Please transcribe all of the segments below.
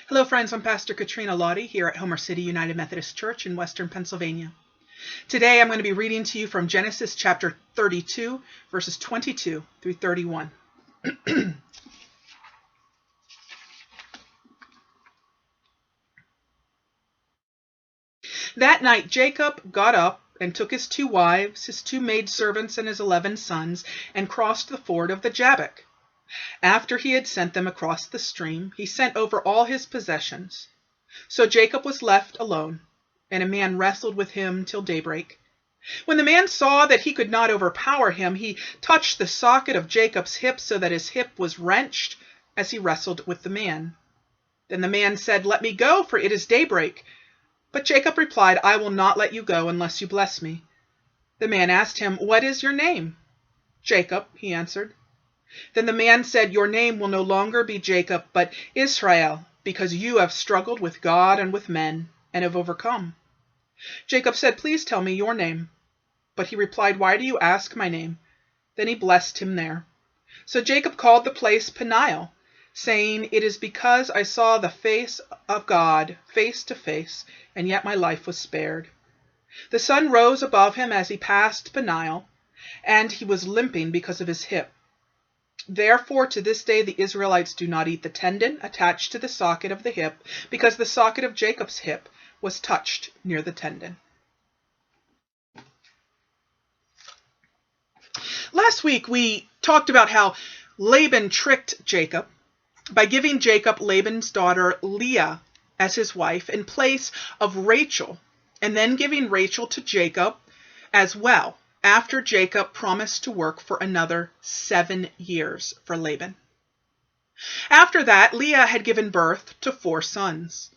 Hello friends, I'm Pastor Katrina Lottie here at Homer City United Methodist Church in Western Pennsylvania. Today I'm going to be reading to you from Genesis chapter 32, verses 22 through 31. That night Jacob got up and took his 2 wives, his 2 maidservants, and his 11 sons, and crossed the ford of the Jabbok. After he had sent them across the stream, he sent over all his possessions. So Jacob was left alone, and a man wrestled with him till daybreak. When the man saw that he could not overpower him, he touched the socket of Jacob's hip so that his hip was wrenched as he wrestled with the man. Then the man said, "Let me go, for it is daybreak." But Jacob replied, "I will not let you go unless you bless me." The man asked him, "What is your name?" "Jacob," he answered. Then the man said, "Your name will no longer be Jacob, but Israel, because you have struggled with God and with men, and have overcome." Jacob said, "Please tell me your name." But he replied, "Why do you ask my name?" Then he blessed him there. So Jacob called the place Peniel, saying, "It is because I saw the face of God face to face, and yet my life was spared." The sun rose above him as he passed Peniel, and he was limping because of his hip. Therefore, to this day, the Israelites do not eat the tendon attached to the socket of the hip, because the socket of Jacob's hip was touched near the tendon. Last week, we talked about how Laban tricked Jacob by giving Jacob Laban's daughter Leah as his wife in place of Rachel, and then giving Rachel to Jacob as well, after Jacob promised to work for another 7 years for Laban. After that, Leah had given birth to 4 sons.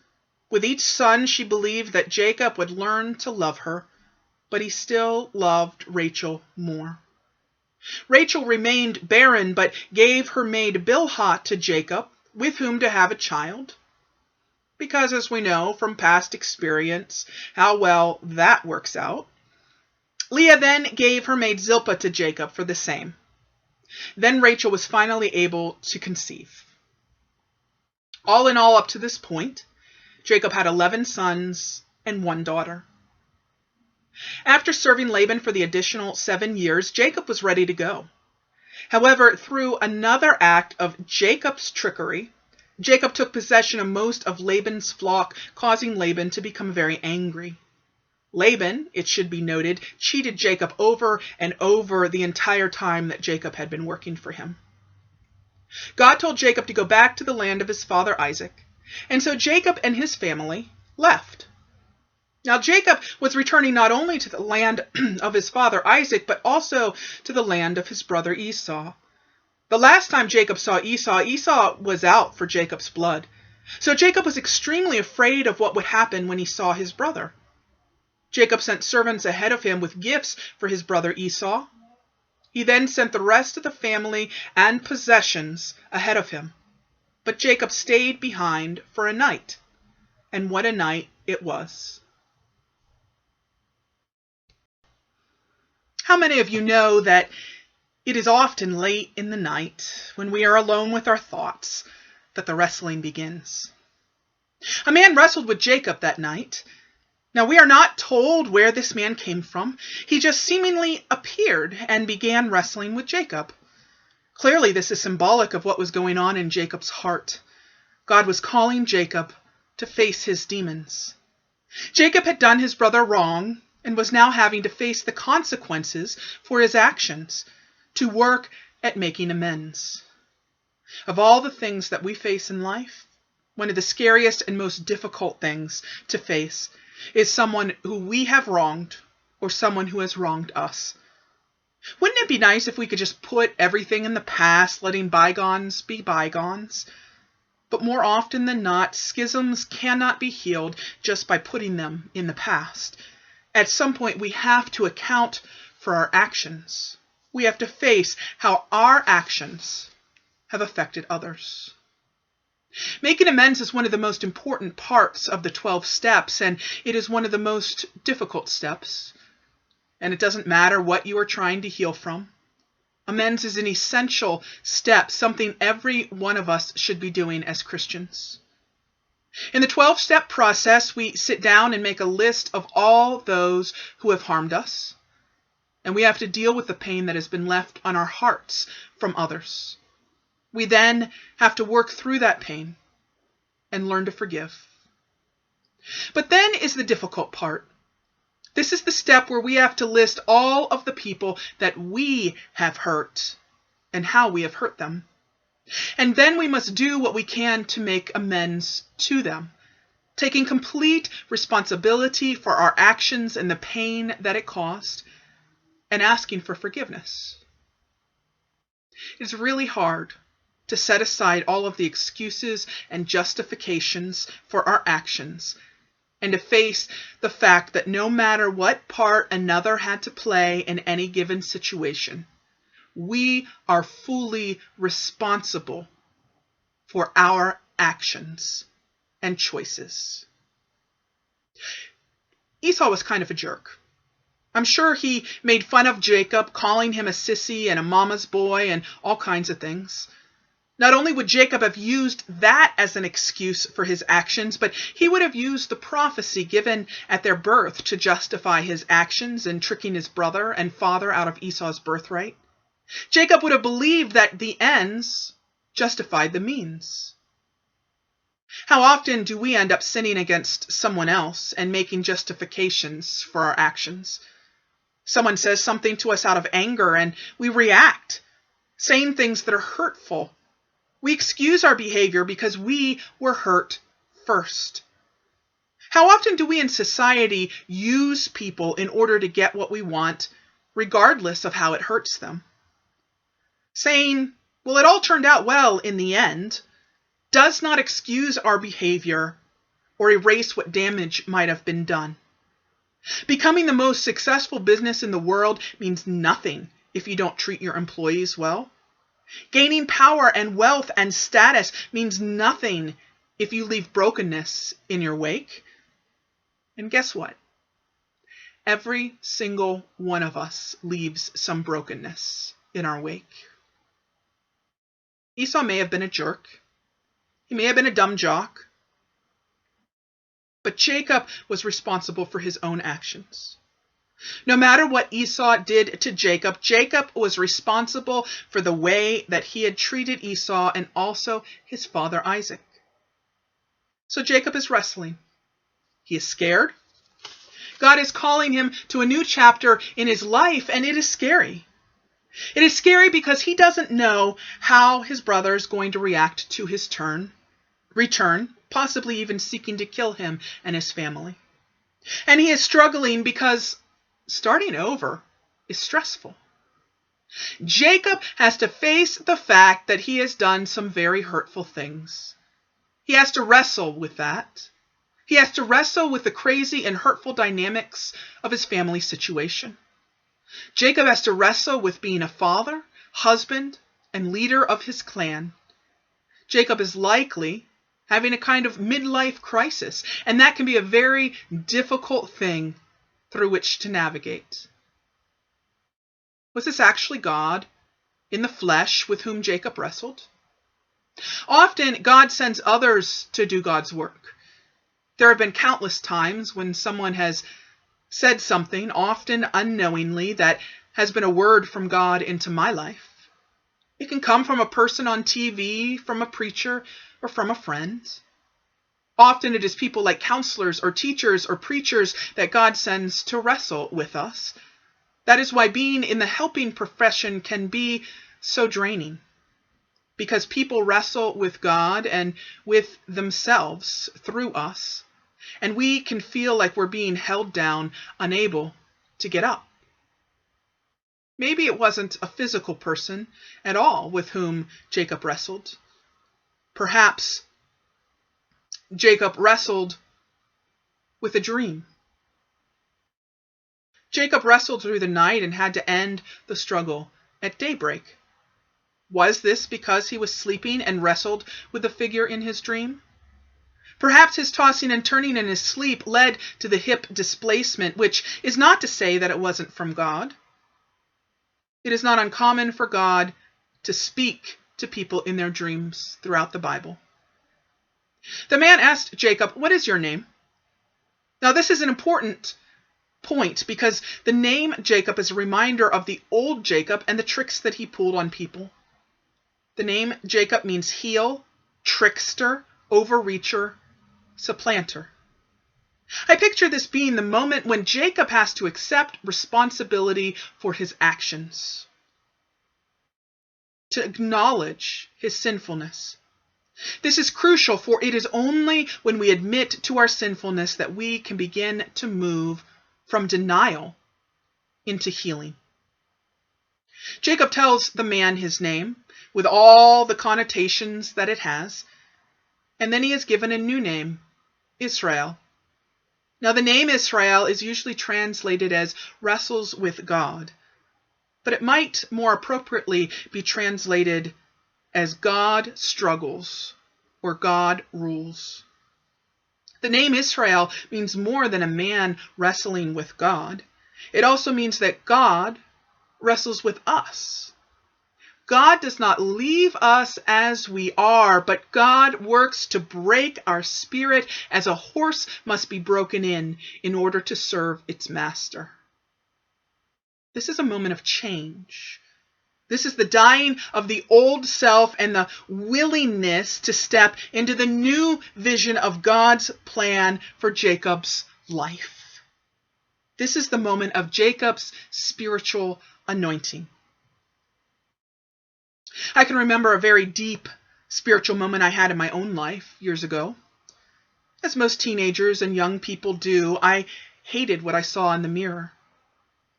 With each son, she believed that Jacob would learn to love her, but he still loved Rachel more. Rachel remained barren, but gave her maid Bilhah to Jacob, with whom to have a child. Because, as we know from past experience, how well that works out. Leah then gave her maid Zilpah to Jacob for the same. Then Rachel was finally able to conceive. All in all, up to this point, Jacob had 11 sons and 1 daughter. After serving Laban for the additional 7 years, Jacob was ready to go. However, through another act of Jacob's trickery, Jacob took possession of most of Laban's flock, causing Laban to become very angry. Laban, it should be noted, cheated Jacob over and over the entire time that Jacob had been working for him. God told Jacob to go back to the land of his father Isaac, and so Jacob and his family left. Now Jacob was returning not only to the land of his father Isaac, but also to the land of his brother Esau. The last time Jacob saw Esau, Esau was out for Jacob's blood. So Jacob was extremely afraid of what would happen when he saw his brother. Jacob sent servants ahead of him with gifts for his brother Esau. He then sent the rest of the family and possessions ahead of him. But Jacob stayed behind for a night. And what a night it was. How many of you know that it is often late in the night, when we are alone with our thoughts, that the wrestling begins? A man wrestled with Jacob that night. Now, we are not told where this man came from. He just seemingly appeared and began wrestling with Jacob. Clearly, this is symbolic of what was going on in Jacob's heart. God was calling Jacob to face his demons. Jacob had done his brother wrong and was now having to face the consequences for his actions, to work at making amends. Of all the things that we face in life, one of the scariest and most difficult things to face is someone who we have wronged or someone who has wronged us. Wouldn't it be nice if we could just put everything in the past, letting bygones be bygones? But more often than not, schisms cannot be healed just by putting them in the past. At some point, we have to account for our actions. We have to face how our actions have affected others. Making amends is one of the most important parts of the 12 steps, and it is one of the most difficult steps. And it doesn't matter what you are trying to heal from. Amends is an essential step, something every one of us should be doing as Christians. In the 12-step process, we sit down and make a list of all those who have harmed us, and we have to deal with the pain that has been left on our hearts from others. We then have to work through that pain and learn to forgive. But then is the difficult part. This is the step where we have to list all of the people that we have hurt and how we have hurt them. And then we must do what we can to make amends to them, taking complete responsibility for our actions and the pain that it caused, and asking for forgiveness. It's really hard to set aside all of the excuses and justifications for our actions and to face the fact that no matter what part another had to play in any given situation, we are fully responsible for our actions and choices. Esau was kind of a jerk. I'm sure he made fun of Jacob, calling him a sissy and a mama's boy and all kinds of things. Not only would Jacob have used that as an excuse for his actions, but he would have used the prophecy given at their birth to justify his actions in tricking his brother and father out of Esau's birthright. Jacob would have believed that the ends justified the means. How often do we end up sinning against someone else and making justifications for our actions? Someone says something to us out of anger and we react, saying things that are hurtful. We excuse our behavior because we were hurt first. How often do we in society use people in order to get what we want, regardless of how it hurts them? Saying, well, it all turned out well in the end, does not excuse our behavior or erase what damage might have been done. Becoming the most successful business in the world means nothing if you don't treat your employees well. Gaining power and wealth and status means nothing if you leave brokenness in your wake. And guess what? Every single one of us leaves some brokenness in our wake. Esau may have been a jerk. He may have been a dumb jock. But Jacob was responsible for his own actions. No matter what Esau did to Jacob, Jacob was responsible for the way that he had treated Esau and also his father Isaac. So Jacob is wrestling. He is scared. God is calling him to a new chapter in his life, and it is scary. It is scary because he doesn't know how his brother is going to react to his return, possibly even seeking to kill him and his family. And he is struggling because starting over is stressful. Jacob has to face the fact that he has done some very hurtful things. He has to wrestle with that. He has to wrestle with the crazy and hurtful dynamics of his family situation. Jacob has to wrestle with being a father, husband, and leader of his clan. Jacob is likely having a kind of midlife crisis, and that can be a very difficult thing through which to navigate. Was this actually God in the flesh with whom Jacob wrestled? Often, God sends others to do God's work. There have been countless times when someone has said something, often unknowingly, that has been a word from God into my life. It can come from a person on TV, from a preacher, or from a friend. Often it is people like counselors or teachers or preachers that God sends to wrestle with us. That is why being in the helping profession can be so draining, because people wrestle with God and with themselves through us, and we can feel like we're being held down, unable to get up. Maybe it wasn't a physical person at all with whom Jacob wrestled. Perhaps Jacob wrestled with a dream. Jacob wrestled through the night and had to end the struggle at daybreak. Was this because he was sleeping and wrestled with the figure in his dream? Perhaps his tossing and turning in his sleep led to the hip displacement, which is not to say that it wasn't from God. It is not uncommon for God to speak to people in their dreams throughout the Bible. The man asked Jacob, "What is your name?" Now this is an important point because the name Jacob is a reminder of the old Jacob and the tricks that he pulled on people. The name Jacob means heel, trickster, overreacher, supplanter. I picture this being the moment when Jacob has to accept responsibility for his actions, to acknowledge his sinfulness. This is crucial, for it is only when we admit to our sinfulness that we can begin to move from denial into healing. Jacob tells the man his name, with all the connotations that it has, and then he is given a new name, Israel. Now the name Israel is usually translated as wrestles with God, but it might more appropriately be translated as God struggles or God rules. The name Israel means more than a man wrestling with God. It also means that God wrestles with us. God does not leave us as we are, but God works to break our spirit as a horse must be broken in order to serve its master. This is a moment of change. This is the dying of the old self and the willingness to step into the new vision of God's plan for Jacob's life. This is the moment of Jacob's spiritual anointing. I can remember a very deep spiritual moment I had in my own life years ago. As most teenagers and young people do, I hated what I saw in the mirror.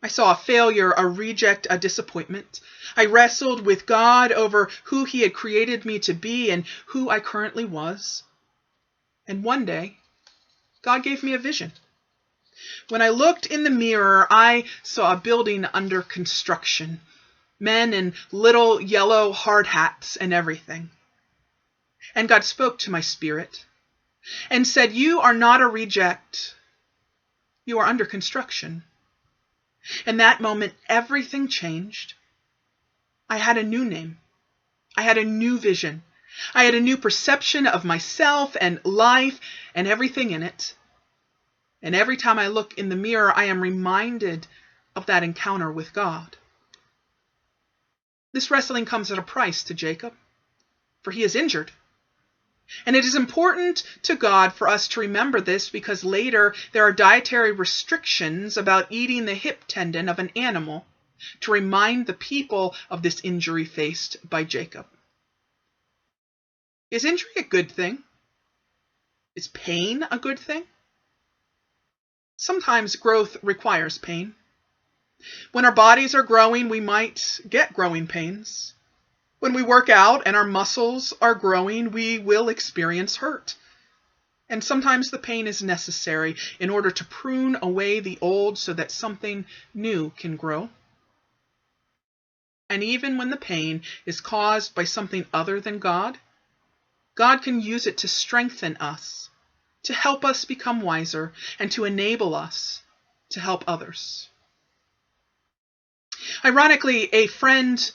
I saw a failure, a reject, a disappointment. I wrestled with God over who He had created me to be and who I currently was. And one day, God gave me a vision. When I looked in the mirror, I saw a building under construction, men in little yellow hard hats and everything. And God spoke to my spirit and said, "You are not a reject. You are under construction." In that moment, everything changed. I had a new name. I had a new vision. I had a new perception of myself and life and everything in it. And every time I look in the mirror, I am reminded of that encounter with God. This wrestling comes at a price to Jacob, for he is injured. And it is important to God for us to remember this because later there are dietary restrictions about eating the hip tendon of an animal to remind the people of this injury faced by Jacob. Is injury a good thing? Is pain a good thing? Sometimes growth requires pain. When our bodies are growing, we might get growing pains. When we work out and our muscles are growing, we will experience hurt. And sometimes the pain is necessary in order to prune away the old so that something new can grow. And even when the pain is caused by something other than God, God can use it to strengthen us, to help us become wiser, and to enable us to help others. Ironically, a friend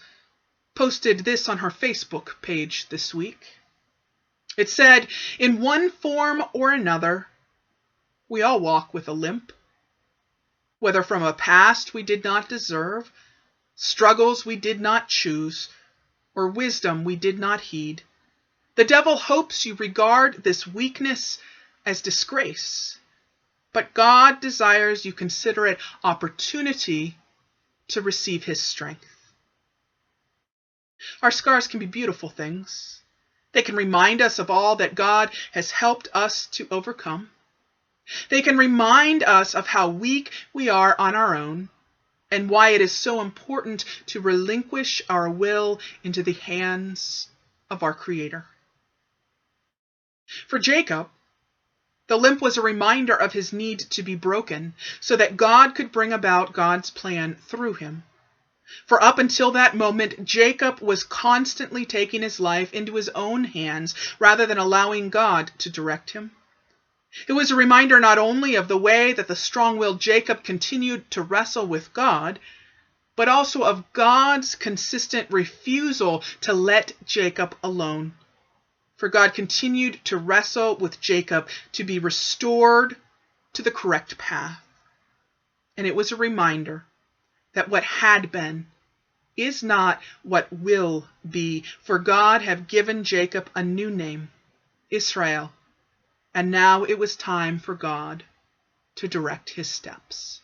posted this on her Facebook page this week. It said, "In one form or another, we all walk with a limp, whether from a past we did not deserve, struggles we did not choose, or wisdom we did not heed. The devil hopes you regard this weakness as disgrace, but God desires you consider it opportunity to receive His strength." Our scars can be beautiful things. They can remind us of all that God has helped us to overcome. They can remind us of how weak we are on our own and why it is so important to relinquish our will into the hands of our Creator. For Jacob, the limp was a reminder of his need to be broken so that God could bring about God's plan through him. For up until that moment, Jacob was constantly taking his life into his own hands rather than allowing God to direct him. It was a reminder not only of the way that the strong-willed Jacob continued to wrestle with God, but also of God's consistent refusal to let Jacob alone. For God continued to wrestle with Jacob to be restored to the correct path. And it was a reminder that what had been is not what will be. For God had given Jacob a new name, Israel. And now it was time for God to direct his steps.